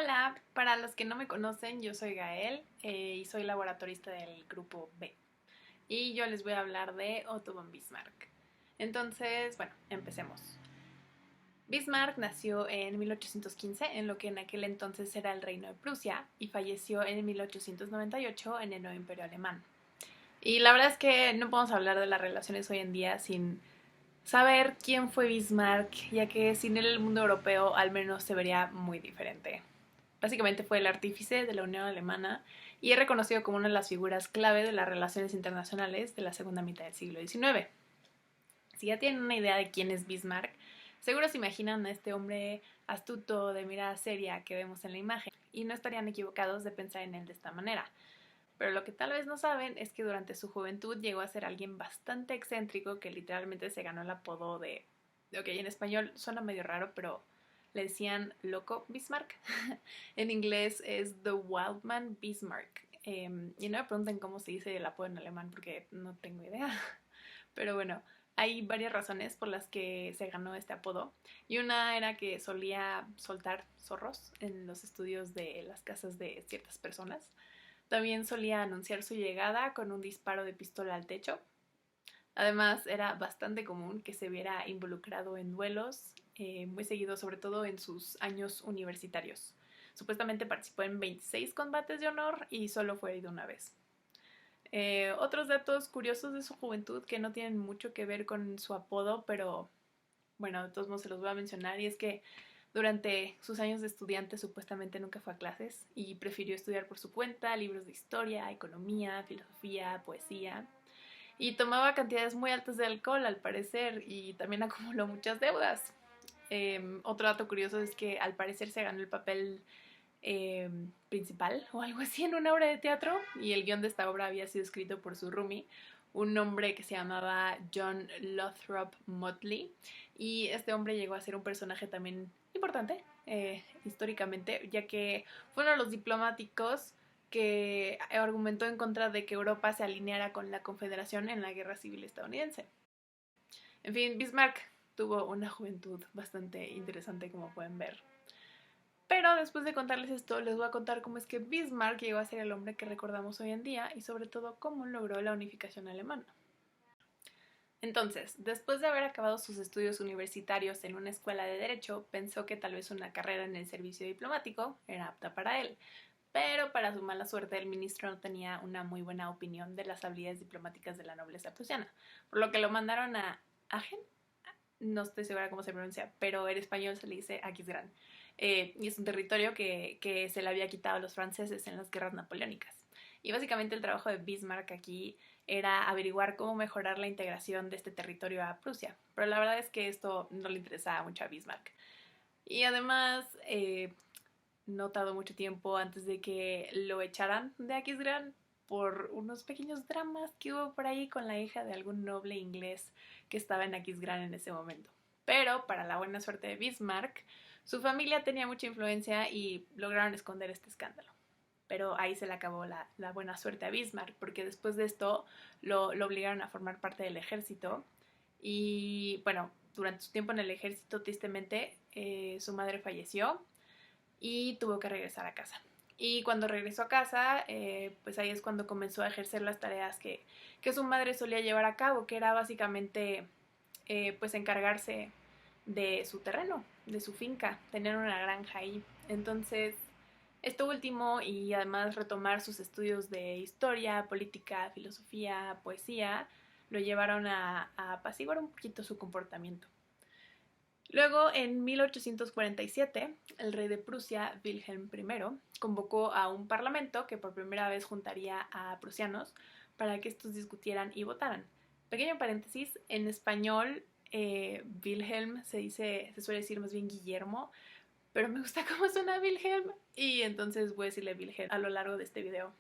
Hola, para los que no me conocen, yo soy Gael y soy laboratorista del grupo B. Y yo les voy a hablar de Otto von Bismarck. Entonces, bueno, empecemos. Bismarck nació en 1815 en lo que en aquel entonces era el Reino de Prusia y falleció en 1898 en el nuevo Imperio Alemán. Y la verdad es que no podemos hablar de las relaciones hoy en día sin saber quién fue Bismarck, ya que sin él el mundo europeo al menos se vería muy diferente. Básicamente fue el artífice de la Unión Alemana y es reconocido como una de las figuras clave de las relaciones internacionales de la segunda mitad del siglo XIX. Si ya tienen una idea de quién es Bismarck, seguro se imaginan a este hombre astuto, de mirada seria que vemos en la imagen, y no estarían equivocados de pensar en él de esta manera. Pero lo que tal vez no saben es que durante su juventud llegó a ser alguien bastante excéntrico que literalmente se ganó el apodo de... Ok, en español suena medio raro, pero le decían Loco Bismarck. En inglés es The Wildman Bismarck. Y no me pregunten cómo se dice el apodo en alemán porque no tengo idea. Pero bueno, hay varias razones por las que se ganó este apodo. Y una era que solía soltar zorros en los estudios de las casas de ciertas personas. También solía anunciar su llegada con un disparo de pistola al techo. Además, era bastante común que se viera involucrado en duelos, muy seguido, sobre todo en sus años universitarios. Supuestamente participó en 26 combates de honor y solo fue herido una vez. Otros datos curiosos de su juventud que no tienen mucho que ver con su apodo, pero bueno, de todos modos se los voy a mencionar, y es que durante sus años de estudiante supuestamente nunca fue a clases y prefirió estudiar por su cuenta libros de historia, economía, filosofía, poesía, y tomaba cantidades muy altas de alcohol al parecer y también acumuló muchas deudas. Otro dato curioso es que al parecer se ganó el papel principal o algo así en una obra de teatro, y el guión de esta obra había sido escrito por su roomie, un hombre que se llamaba John Lothrop Motley, y este hombre llegó a ser un personaje también importante históricamente, ya que fue uno de los diplomáticos que argumentó en contra de que Europa se alineara con la Confederación en la Guerra Civil estadounidense. En fin, Bismarck tuvo una juventud bastante interesante, como pueden ver. Pero después de contarles esto, les voy a contar cómo es que Bismarck llegó a ser el hombre que recordamos hoy en día y sobre todo cómo logró la unificación alemana. Entonces, después de haber acabado sus estudios universitarios en una escuela de derecho, pensó que tal vez una carrera en el servicio diplomático era apta para él. Pero para su mala suerte, el ministro no tenía una muy buena opinión de las habilidades diplomáticas de la nobleza prusiana, por lo que lo mandaron a Agen. No estoy segura cómo se pronuncia, pero en español se le dice Aquisgrán. Y es un territorio que se le había quitado a los franceses en las guerras napoleónicas. Y básicamente el trabajo de Bismarck aquí era averiguar cómo mejorar la integración de este territorio a Prusia. Pero la verdad es que esto no le interesaba mucho a Bismarck. Y además, no tardó mucho tiempo antes de que lo echaran de Aquisgrán por unos pequeños dramas que hubo por ahí con la hija de algún noble inglés que estaba en Aquisgrán en ese momento. Pero, para la buena suerte de Bismarck, su familia tenía mucha influencia y lograron esconder este escándalo. Pero ahí se le acabó la buena suerte a Bismarck, porque después de esto lo obligaron a formar parte del ejército. Y bueno, durante su tiempo en el ejército, tristemente, su madre falleció y tuvo que regresar a casa. Y cuando regresó a casa, pues ahí es cuando comenzó a ejercer las tareas que su madre solía llevar a cabo, que era básicamente pues encargarse de su terreno, de su finca, tener una granja ahí. Entonces, esto último y además retomar sus estudios de historia, política, filosofía, poesía, lo llevaron a apaciguar un poquito su comportamiento. Luego, en 1847, el rey de Prusia, Wilhelm I, convocó a un parlamento que por primera vez juntaría a prusianos para que estos discutieran y votaran. Pequeño paréntesis, en español Wilhelm se suele decir más bien Guillermo, pero me gusta cómo suena Wilhelm y entonces voy a decirle Wilhelm a lo largo de este video.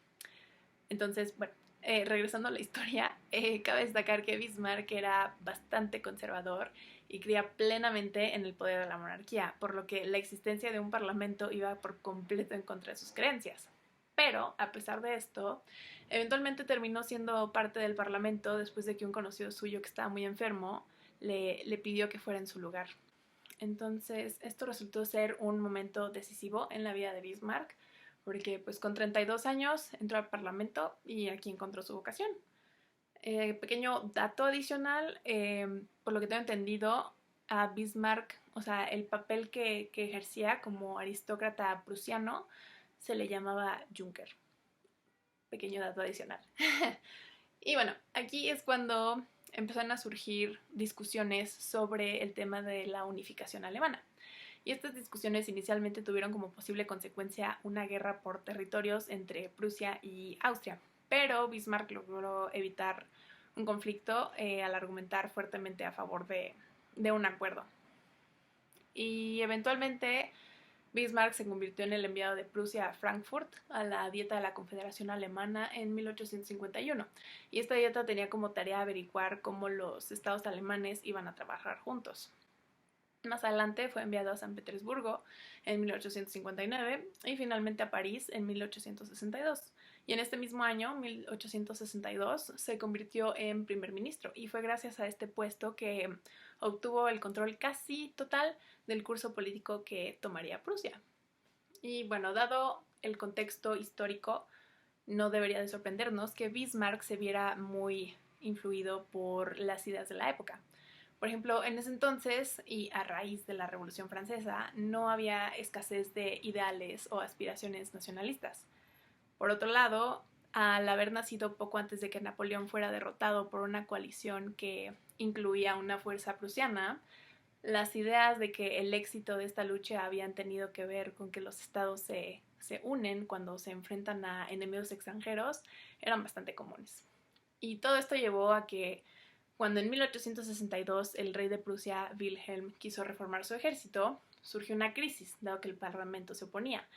Entonces, bueno, regresando a la historia, cabe destacar que Bismarck era bastante conservador y creía plenamente en el poder de la monarquía, por lo que la existencia de un parlamento iba por completo en contra de sus creencias. Pero, a pesar de esto, eventualmente terminó siendo parte del parlamento después de que un conocido suyo que estaba muy enfermo le pidió que fuera en su lugar. Entonces, esto resultó ser un momento decisivo en la vida de Bismarck, porque pues con 32 años entró al Parlamento y aquí encontró su vocación. Pequeño dato adicional, por lo que tengo entendido, a Bismarck, o sea, el papel que ejercía como aristócrata prusiano se le llamaba Junker. Pequeño dato adicional. Y bueno, aquí es cuando empezaron a surgir discusiones sobre el tema de la unificación alemana. Y estas discusiones inicialmente tuvieron como posible consecuencia una guerra por territorios entre Prusia y Austria, pero Bismarck logró evitar un conflicto al argumentar fuertemente a favor de un acuerdo. Y eventualmente Bismarck se convirtió en el enviado de Prusia a Frankfurt a la Dieta de la Confederación Alemana en 1851. Y esta dieta tenía como tarea averiguar cómo los estados alemanes iban a trabajar juntos. Más adelante fue enviado a San Petersburgo en 1859 y finalmente a París en 1862. Y en este mismo año, 1862, se convirtió en primer ministro y fue gracias a este puesto que obtuvo el control casi total del curso político que tomaría Prusia. Y bueno, dado el contexto histórico, no debería de sorprendernos que Bismarck se viera muy influido por las ideas de la época. Por ejemplo, en ese entonces y a raíz de la Revolución Francesa no había escasez de ideales o aspiraciones nacionalistas. Por otro lado, al haber nacido poco antes de que Napoleón fuera derrotado por una coalición que incluía una fuerza prusiana, las ideas de que el éxito de esta lucha habían tenido que ver con que los estados se unen cuando se enfrentan a enemigos extranjeros eran bastante comunes. Y todo esto llevó a que cuando en 1862 el rey de Prusia, Wilhelm, quiso reformar su ejército, surgió una crisis, dado que el parlamento se oponía.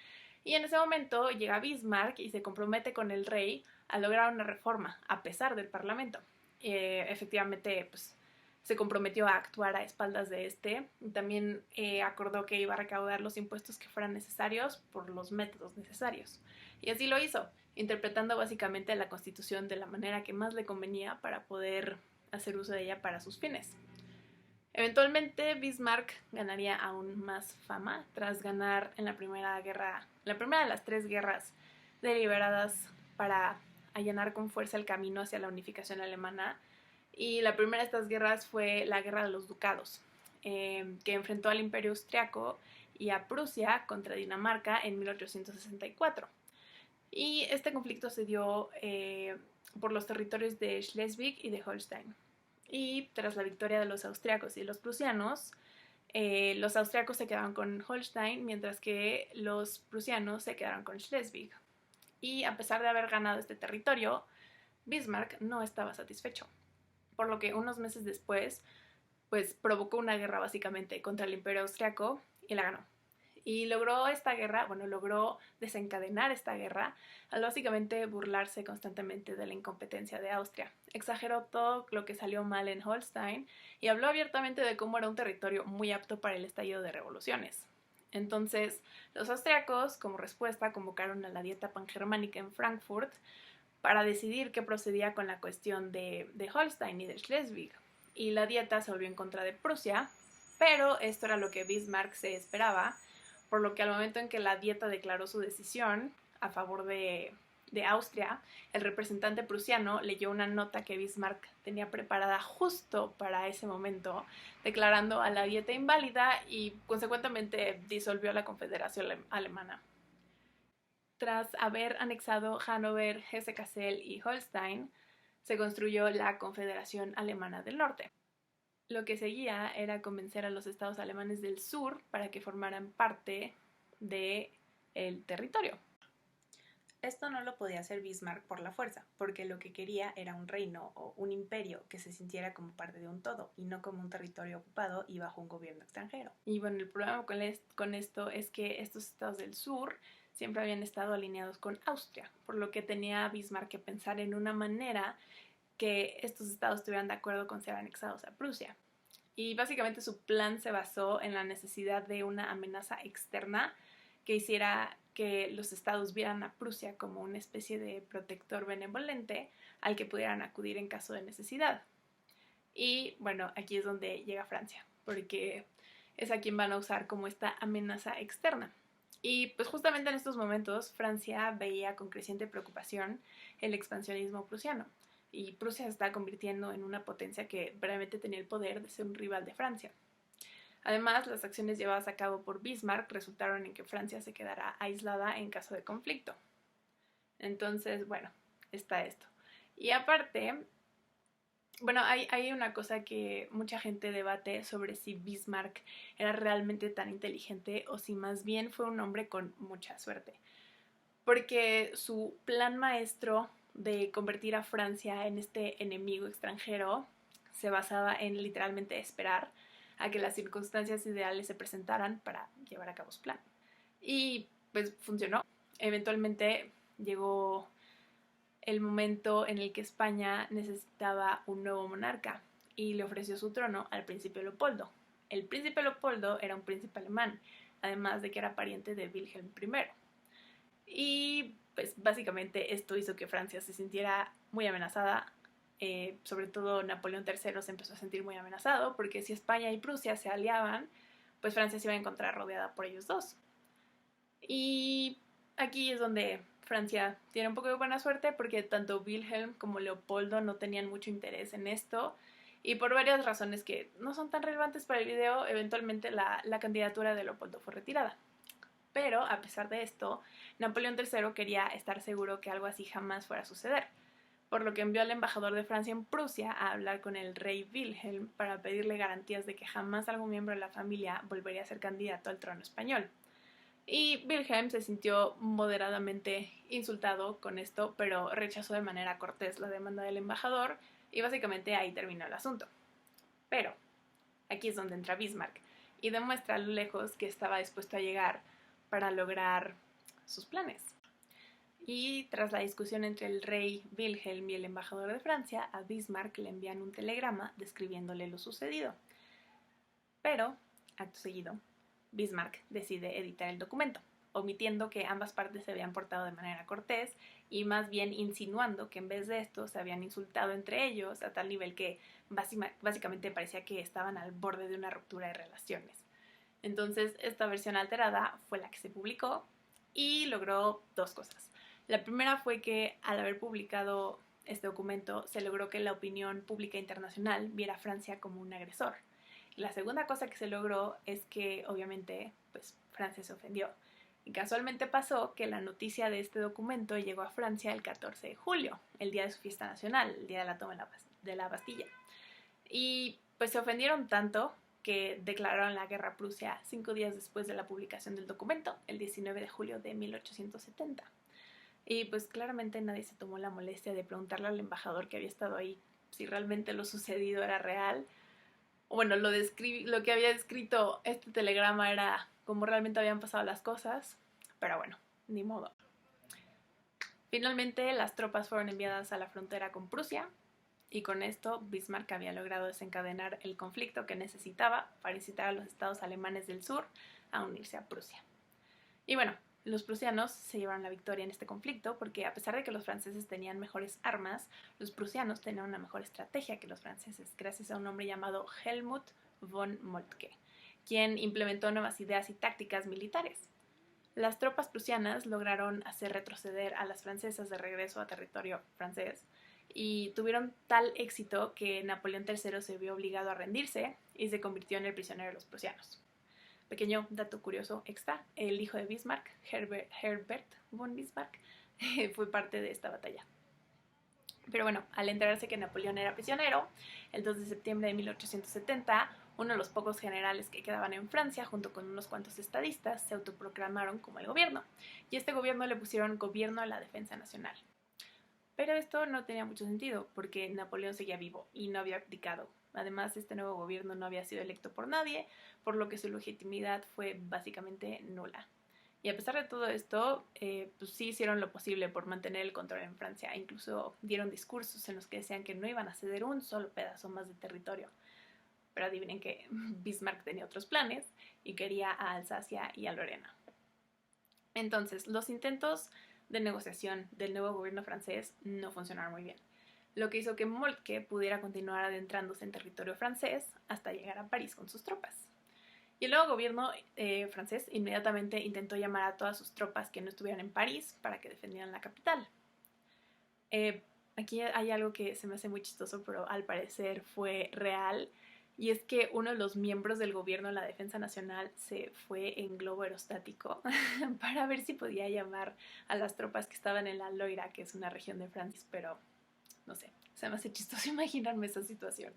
Y en ese momento llega Bismarck y se compromete con el rey a lograr una reforma, a pesar del parlamento. Efectivamente, pues, se comprometió a actuar a espaldas de este y también acordó que iba a recaudar los impuestos que fueran necesarios por los métodos necesarios. Y así lo hizo, interpretando básicamente la Constitución de la manera que más le convenía para poder hacer uso de ella para sus fines. Eventualmente Bismarck ganaría aún más fama tras ganar en la primera de las tres guerras deliberadas para allanar con fuerza el camino hacia la unificación alemana. Y la primera de estas guerras fue la Guerra de los Ducados, que enfrentó al Imperio Austriaco y a Prusia contra Dinamarca en 1864. Y este conflicto se dio por los territorios de Schleswig y de Holstein. Y tras la victoria de los austriacos y los prusianos, los austriacos se quedaron con Holstein, mientras que los prusianos se quedaron con Schleswig. Y a pesar de haber ganado este territorio, Bismarck no estaba satisfecho, por lo que unos meses después, pues provocó una guerra básicamente contra el Imperio Austriaco y la ganó. Y logró desencadenar esta guerra al básicamente burlarse constantemente de la incompetencia de Austria. Exageró todo lo que salió mal en Holstein y habló abiertamente de cómo era un territorio muy apto para el estallido de revoluciones. Entonces, los austriacos, como respuesta, convocaron a la Dieta Pangermánica en Frankfurt para decidir qué procedía con la cuestión de Holstein y de Schleswig. Y la Dieta se volvió en contra de Prusia, pero esto era lo que Bismarck se esperaba, por lo que al momento en que la Dieta declaró su decisión a favor de Austria, el representante prusiano leyó una nota que Bismarck tenía preparada justo para ese momento, declarando a la Dieta inválida y consecuentemente disolvió la Confederación Alemana. Tras haber anexado Hannover, Hesse-Kassel y Holstein, se construyó la Confederación Alemana del Norte. Lo que seguía era convencer a los estados alemanes del sur para que formaran parte del territorio. Esto no lo podía hacer Bismarck por la fuerza, porque lo que quería era un reino o un imperio que se sintiera como parte de un todo y no como un territorio ocupado y bajo un gobierno extranjero. Y bueno, el problema con esto es que estos estados del sur siempre habían estado alineados con Austria, por lo que tenía Bismarck que pensar en una manera que estos estados estuvieran de acuerdo con ser anexados a Prusia. Y básicamente su plan se basó en la necesidad de una amenaza externa que hiciera que los estados vieran a Prusia como una especie de protector benevolente al que pudieran acudir en caso de necesidad. Y bueno, aquí es donde llega Francia, porque es a quien van a usar como esta amenaza externa. Y pues justamente en estos momentos Francia veía con creciente preocupación el expansionismo prusiano. Y Prusia se está convirtiendo en una potencia que realmente tenía el poder de ser un rival de Francia. Además, las acciones llevadas a cabo por Bismarck resultaron en que Francia se quedara aislada en caso de conflicto. Entonces, bueno, está esto. Y aparte, bueno, hay una cosa que mucha gente debate sobre si Bismarck era realmente tan inteligente o si más bien fue un hombre con mucha suerte. Porque su plan maestro de convertir a Francia en este enemigo extranjero se basaba en literalmente esperar a que las circunstancias ideales se presentaran para llevar a cabo su plan. Y pues funcionó. Eventualmente llegó el momento en el que España necesitaba un nuevo monarca y le ofreció su trono al príncipe Leopoldo. El príncipe Leopoldo era un príncipe alemán, además de que era pariente de Wilhelm I. Y pues básicamente esto hizo que Francia se sintiera muy amenazada. Sobre todo Napoleón III se empezó a sentir muy amenazado porque si España y Prusia se aliaban, pues Francia se iba a encontrar rodeada por ellos dos. Y aquí es donde Francia tiene un poco de buena suerte porque tanto Wilhelm como Leopoldo no tenían mucho interés en esto y por varias razones que no son tan relevantes para el video, eventualmente la candidatura de Leopoldo fue retirada. Pero, a pesar de esto, Napoleón III quería estar seguro que algo así jamás fuera a suceder, por lo que envió al embajador de Francia en Prusia a hablar con el rey Wilhelm para pedirle garantías de que jamás algún miembro de la familia volvería a ser candidato al trono español. Y Wilhelm se sintió moderadamente insultado con esto, pero rechazó de manera cortés la demanda del embajador y básicamente ahí terminó el asunto. Pero aquí es donde entra Bismarck y demuestra a lo lejos que estaba dispuesto a llegar para lograr sus planes. Y tras la discusión entre el rey Wilhelm y el embajador de Francia, a Bismarck le envían un telegrama describiéndole lo sucedido. Pero, acto seguido, Bismarck decide editar el documento, omitiendo que ambas partes se habían portado de manera cortés y más bien insinuando que en vez de esto se habían insultado entre ellos a tal nivel que básicamente parecía que estaban al borde de una ruptura de relaciones. Entonces, esta versión alterada fue la que se publicó y logró dos cosas. La primera fue que al haber publicado este documento se logró que la opinión pública internacional viera a Francia como un agresor. Y la segunda cosa que se logró es que obviamente pues Francia se ofendió. Y casualmente pasó que la noticia de este documento llegó a Francia el 14 de julio, el día de su fiesta nacional, el día de la toma de la Bastilla. Y pues se ofendieron tanto que declararon la guerra a Prusia 5 días después de la publicación del documento, el 19 de julio de 1870. Y pues claramente nadie se tomó la molestia de preguntarle al embajador que había estado ahí si realmente lo sucedido era real. O bueno, lo que había escrito este telegrama era como realmente habían pasado las cosas. Pero bueno, ni modo. Finalmente las tropas fueron enviadas a la frontera con Prusia. Y con esto Bismarck había logrado desencadenar el conflicto que necesitaba para incitar a los estados alemanes del sur a unirse a Prusia. Y bueno, los prusianos se llevaron la victoria en este conflicto porque a pesar de que los franceses tenían mejores armas, los prusianos tenían una mejor estrategia que los franceses, gracias a un hombre llamado Helmut von Moltke, quien implementó nuevas ideas y tácticas militares. Las tropas prusianas lograron hacer retroceder a las francesas de regreso a territorio francés, y tuvieron tal éxito que Napoleón III se vio obligado a rendirse y se convirtió en el prisionero de los prusianos. Pequeño dato curioso extra, el hijo de Bismarck, Herbert von Bismarck, fue parte de esta batalla. Pero bueno, al enterarse que Napoleón era prisionero, el 2 de septiembre de 1870, uno de los pocos generales que quedaban en Francia, junto con unos cuantos estadistas, se autoproclamaron como el gobierno, y este gobierno le pusieron Gobierno de la Defensa Nacional. Pero esto no tenía mucho sentido, porque Napoleón seguía vivo y no había abdicado. Además, este nuevo gobierno no había sido electo por nadie, por lo que su legitimidad fue básicamente nula. Y a pesar de todo esto, pues sí hicieron lo posible por mantener el control en Francia. Incluso dieron discursos en los que decían que no iban a ceder un solo pedazo más de territorio. Pero adivinen que Bismarck tenía otros planes y quería a Alsacia y a Lorena. Entonces, los intentos de negociación del nuevo gobierno francés no funcionaron muy bien, lo que hizo que Moltke pudiera continuar adentrándose en territorio francés hasta llegar a París con sus tropas. Y el nuevo gobierno francés inmediatamente intentó llamar a todas sus tropas que no estuvieran en París para que defendieran la capital. Aquí hay algo que se me hace muy chistoso, pero al parecer fue real, y es que uno de los miembros del gobierno de la Defensa Nacional se fue en globo aerostático para ver si podía llamar a las tropas que estaban en la Loira, que es una región de Francia, pero no sé, se me hace chistoso imaginarme esa situación.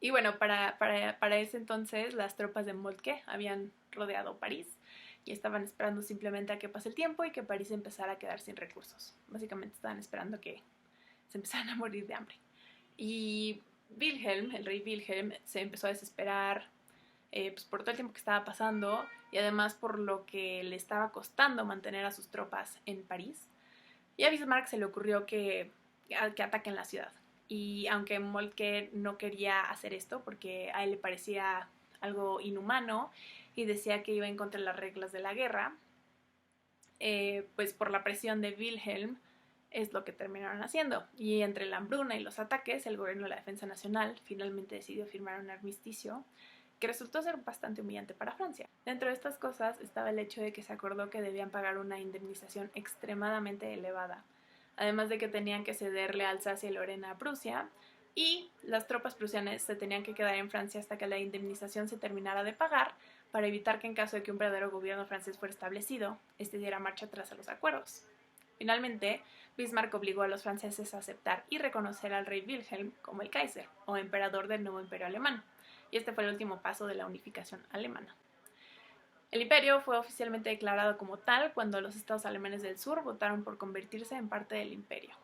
Y bueno, para ese entonces las tropas de Moltke habían rodeado París y estaban esperando simplemente a que pase el tiempo y que París empezara a quedar sin recursos. Básicamente estaban esperando que se empezaran a morir de hambre. Y Wilhelm, el rey Wilhelm, se empezó a desesperar pues por todo el tiempo que estaba pasando y además por lo que le estaba costando mantener a sus tropas en París. Y a Bismarck se le ocurrió que ataquen la ciudad. Y aunque Moltke no quería hacer esto porque a él le parecía algo inhumano y decía que iba en contra de las reglas de la guerra, pues por la presión de Wilhelm es lo que terminaron haciendo. Y entre la hambruna y los ataques, el gobierno de la Defensa Nacional finalmente decidió firmar un armisticio que resultó ser bastante humillante para Francia. Dentro de estas cosas estaba el hecho de que se acordó que debían pagar una indemnización extremadamente elevada, además de que tenían que cederle Alsacia y Lorena a Prusia, y las tropas prusianas se tenían que quedar en Francia hasta que la indemnización se terminara de pagar, para evitar que en caso de que un verdadero gobierno francés fuera establecido, este diera marcha atrás a los acuerdos. Finalmente, Bismarck obligó a los franceses a aceptar y reconocer al rey Wilhelm como el Kaiser, o emperador del nuevo imperio alemán, y este fue el último paso de la unificación alemana. El imperio fue oficialmente declarado como tal cuando los estados alemanes del sur votaron por convertirse en parte del imperio.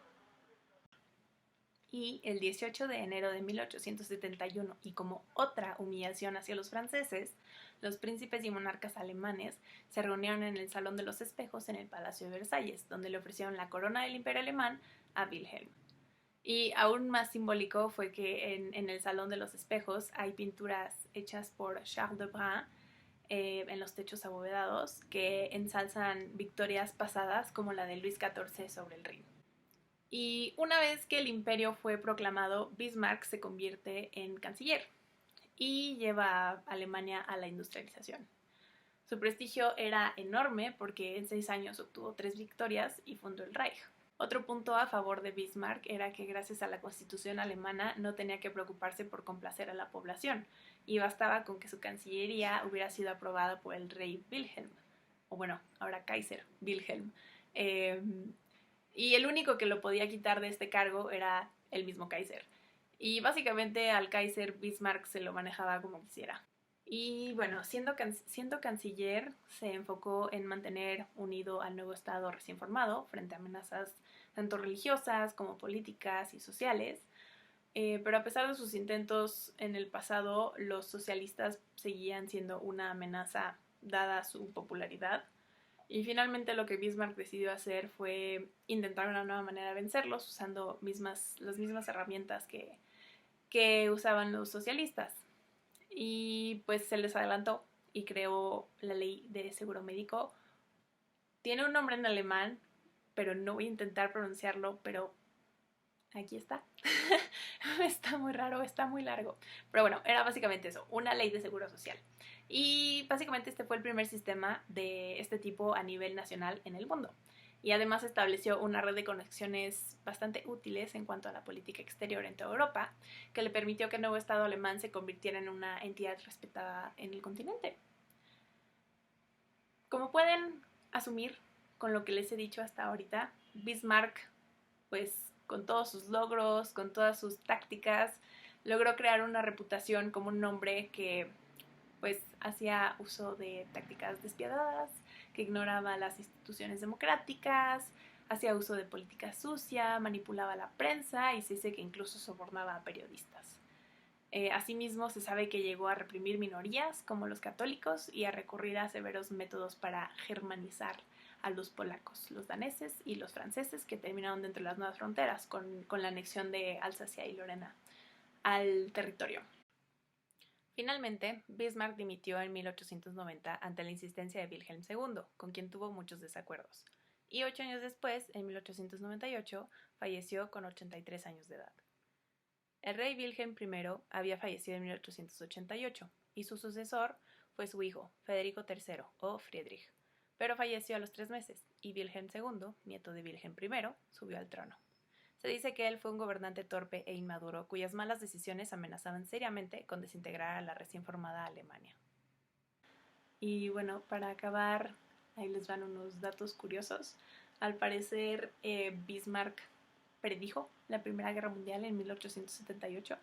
Y el 18 de enero de 1871, y como otra humillación hacia los franceses, los príncipes y monarcas alemanes se reunieron en el Salón de los Espejos en el Palacio de Versalles, donde le ofrecieron la corona del imperio alemán a Wilhelm. Y aún más simbólico fue que en el Salón de los Espejos hay pinturas hechas por Charles Debrun en los techos abovedados que ensalzan victorias pasadas como la de Luis XIV sobre el Rin. Y una vez que el imperio fue proclamado, Bismarck se convierte en canciller y lleva a Alemania a la industrialización. Su prestigio era enorme porque en 6 años obtuvo 3 victorias y fundó el Reich. Otro punto a favor de Bismarck era que gracias a la Constitución alemana no tenía que preocuparse por complacer a la población, y bastaba con que su cancillería hubiera sido aprobada por el rey Wilhelm, o bueno, ahora Kaiser Wilhelm. Y el único que lo podía quitar de este cargo era el mismo Kaiser. Y básicamente al Kaiser Bismarck se lo manejaba como quisiera. Y bueno, siendo canciller, se enfocó en mantener unido al nuevo Estado recién formado frente a amenazas tanto religiosas como políticas y sociales. Pero a pesar de sus intentos en el pasado, los socialistas seguían siendo una amenaza dada su popularidad. Y finalmente lo que Bismarck decidió hacer fue intentar una nueva manera de vencerlos, usando las mismas herramientas que usaban los socialistas. Y pues se les adelantó y creó la ley de seguro médico. Tiene un nombre en alemán, pero no voy a intentar pronunciarlo, pero aquí está. Está muy raro, está muy largo. Pero bueno, era básicamente eso, una ley de seguro social. Y básicamente este fue el primer sistema de este tipo a nivel nacional en el mundo. Y además estableció una red de conexiones bastante útiles en cuanto a la política exterior en toda Europa, que le permitió que el nuevo Estado alemán se convirtiera en una entidad respetada en el continente. Como pueden asumir con lo que les he dicho hasta ahorita, Bismarck, pues con todos sus logros, con todas sus tácticas, logró crear una reputación como un hombre que pues hacía uso de tácticas despiadadas, que ignoraba las instituciones democráticas, hacía uso de política sucia, manipulaba la prensa y se dice que incluso sobornaba a periodistas. Asimismo, se sabe que llegó a reprimir minorías como los católicos y a recurrir a severos métodos para germanizar a los polacos, los daneses y los franceses, que terminaron dentro de las nuevas fronteras con la anexión de Alsacia y Lorena al territorio. Finalmente, Bismarck dimitió en 1890 ante la insistencia de Wilhelm II, con quien tuvo muchos desacuerdos, y 8 años después, en 1898, falleció con 83 años de edad. El rey Wilhelm I había fallecido en 1888 y su sucesor fue su hijo, Federico III o Friedrich, pero falleció a los 3 meses y Wilhelm II, nieto de Wilhelm I, subió al trono. Se dice que él fue un gobernante torpe e inmaduro cuyas malas decisiones amenazaban seriamente con desintegrar a la recién formada Alemania. Y bueno, para acabar, ahí les van unos datos curiosos. Al parecer, Bismarck predijo la Primera Guerra Mundial en 1878.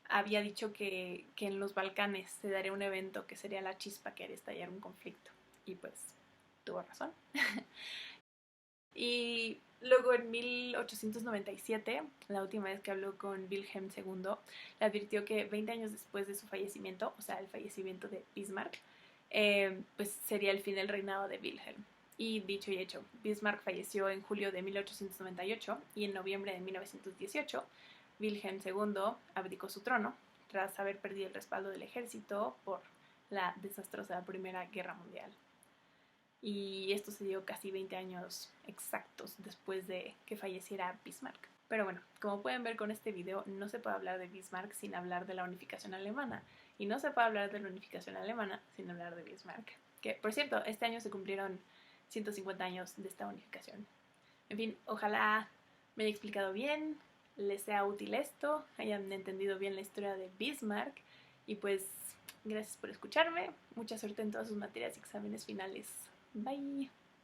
Había dicho que en los Balcanes se daría un evento que sería la chispa que haría estallar un conflicto. Y pues tuvo razón. Y luego en 1897, la última vez que habló con Wilhelm II, le advirtió que 20 años después de su fallecimiento, o sea, el fallecimiento de Bismarck, pues sería el fin del reinado de Wilhelm. Y dicho y hecho, Bismarck falleció en julio de 1898 y en noviembre de 1918, Wilhelm II abdicó su trono tras haber perdido el respaldo del ejército por la desastrosa Primera Guerra Mundial. Y esto se dio casi 20 años exactos después de que falleciera Bismarck. Pero bueno, como pueden ver con este video, no se puede hablar de Bismarck sin hablar de la unificación alemana. Y no se puede hablar de la unificación alemana sin hablar de Bismarck. Que, por cierto, este año se cumplieron 150 años de esta unificación. En fin, ojalá me haya explicado bien, les sea útil esto, hayan entendido bien la historia de Bismarck. Y pues, gracias por escucharme. Mucha suerte en todas sus materias y exámenes finales. Bye.